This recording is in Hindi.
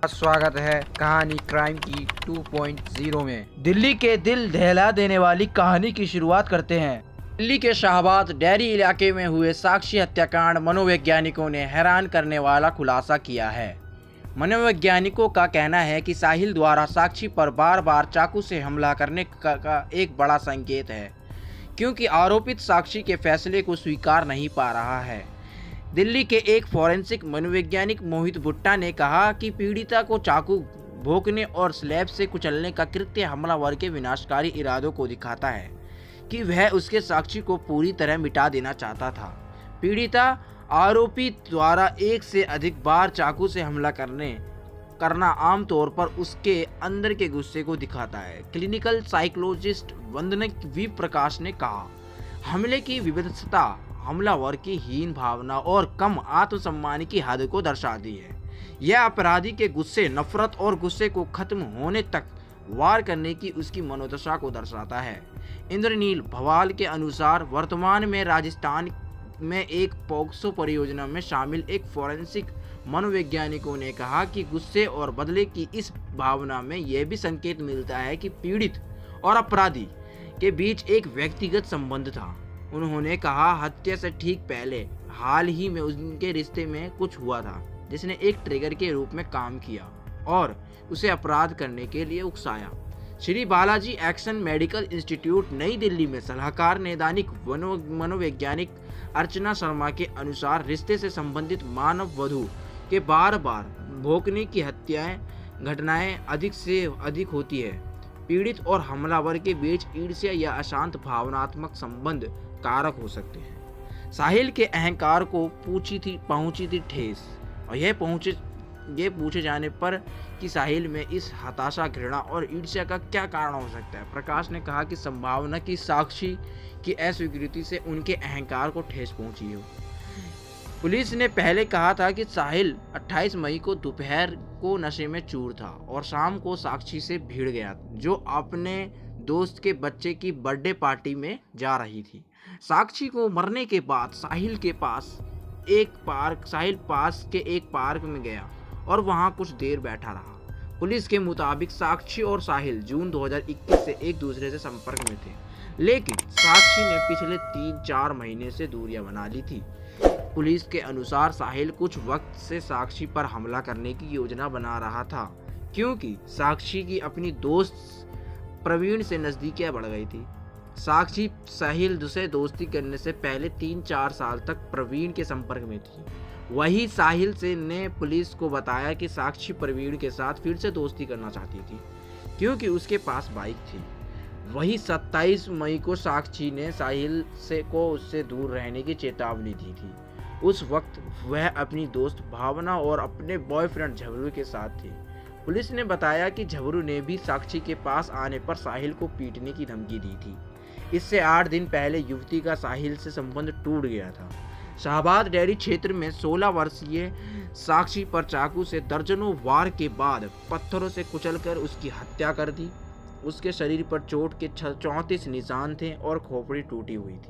स्वागत है कहानी क्राइम की 2.0 में। दिल्ली के दिल दहला देने वाली कहानी की शुरुआत करते हैं। दिल्ली के शाहबाद डेयरी इलाके में हुए साक्षी हत्याकांड मनोवैज्ञानिकों ने हैरान करने वाला खुलासा किया है। मनोवैज्ञानिकों का कहना है कि साहिल द्वारा साक्षी पर बार बार चाकू से हमला करने का एक बड़ा संकेत है, क्योंकि आरोपित साक्षी के फैसले को स्वीकार नहीं पा रहा है। दिल्ली के एक फॉरेंसिक मनोवैज्ञानिक मोहित भुट्टा ने कहा कि पीड़िता को चाकू भोंकने और स्लैब से कुचलने का कृत्य हमलावर के विनाशकारी इरादों को दिखाता है कि वह उसके साक्षी को पूरी तरह मिटा देना चाहता था। पीड़िता आरोपी द्वारा एक से अधिक बार चाकू से हमला करना आमतौर पर उसके अंदर के गुस्से को दिखाता है। क्लिनिकल साइकोलॉजिस्ट वंदना वी प्रकाश ने कहा, हमले की विविधता हमलावर की हीन भावना और कम आत्मसम्मान की हद को दर्शाती है। यह अपराधी के गुस्से, नफरत और गुस्से को खत्म होने तक वार करने की उसकी मनोदशा को दर्शाता है। इंद्रनील भवाल के अनुसार वर्तमान में राजस्थान में एक पॉक्सो परियोजना में शामिल एक फॉरेंसिक मनोवैज्ञानिकों ने कहा कि गुस्से और बदले की इस भावना में यह भी संकेत मिलता है कि पीड़ित और अपराधी के बीच एक व्यक्तिगत संबंध था। उन्होंने कहा, हत्या से ठीक पहले हाल ही में उनके रिश्ते में कुछ हुआ था जिसने एक ट्रिगर के रूप में काम किया और उसे अपराध करने के लिए उकसाया। Shri Balaji action medical institute नई दिल्ली में सलाहकार नैदानिक मनोवैज्ञानिक अर्चना शर्मा के अनुसार रिश्ते से संबंधित मानव वधू के बार बार भोंकने की घटनाएं अधिक से अधिक होती है। पीड़ित और हमलावर के बीच ईर्ष्या या अशांत भावनात्मक संबंध कारक हो सकते हैं। साहिल के अहंकार को पहुंची थी ठेस, और यह पूछे जाने पर कि साहिल में इस हताशा, घृणा और ईर्ष्या का क्या कारण हो सकता है, प्रकाश ने कहा कि संभावना की साक्षी की अस्वीकृति से उनके अहंकार को ठेस पहुंची हो। पुलिस ने पहले कहा था कि साहिल 28 मई को दोपहर को नशे में चूर था और शाम को साक्षी से भिड़ गया, जो अपने दोस्त के बच्चे की बर्थडे पार्टी में जा रही थी। साक्षी को मरने के बाद साहिल पास के एक पार्क में गया और वहां कुछ देर बैठा रहा। पुलिस के मुताबिक साक्षी और साहिल जून 2021 से एक दूसरे से संपर्क में थे, लेकिन साक्षी ने पिछले 3-4 महीने से दूरियां बना ली थी। पुलिस के अनुसार साहिल कुछ वक्त से साक्षी पर हमला करने की योजना बना रहा था, क्योंकि साक्षी की अपनी दोस्त प्रवीण से नजदीकियां बढ़ गई थी। साक्षी साहिल से दोस्ती करने से पहले 3-4 साल तक प्रवीण के संपर्क में थी। वही साहिल ने पुलिस को बताया कि साक्षी प्रवीण के साथ फिर से दोस्ती करना चाहती थी, क्योंकि उसके पास बाइक थी। वही 27 मई को साक्षी ने साहिल को उससे दूर रहने की चेतावनी दी थी। उस वक्त वह अपनी दोस्त भावना और अपने बॉयफ्रेंड झबरू के साथ थी। पुलिस ने बताया कि झबरू ने भी साक्षी के पास आने पर साहिल को पीटने की धमकी दी थी। इससे 8 दिन पहले युवती का साहिल से संबंध टूट गया था। शाहबाद डेयरी क्षेत्र में 16 वर्षीय साक्षी पर चाकू से दर्जनों वार के बाद पत्थरों से कुचलकर उसकी हत्या कर दी। उसके शरीर पर चोट के 34 निशान थे और खोपड़ी टूटी हुई थी।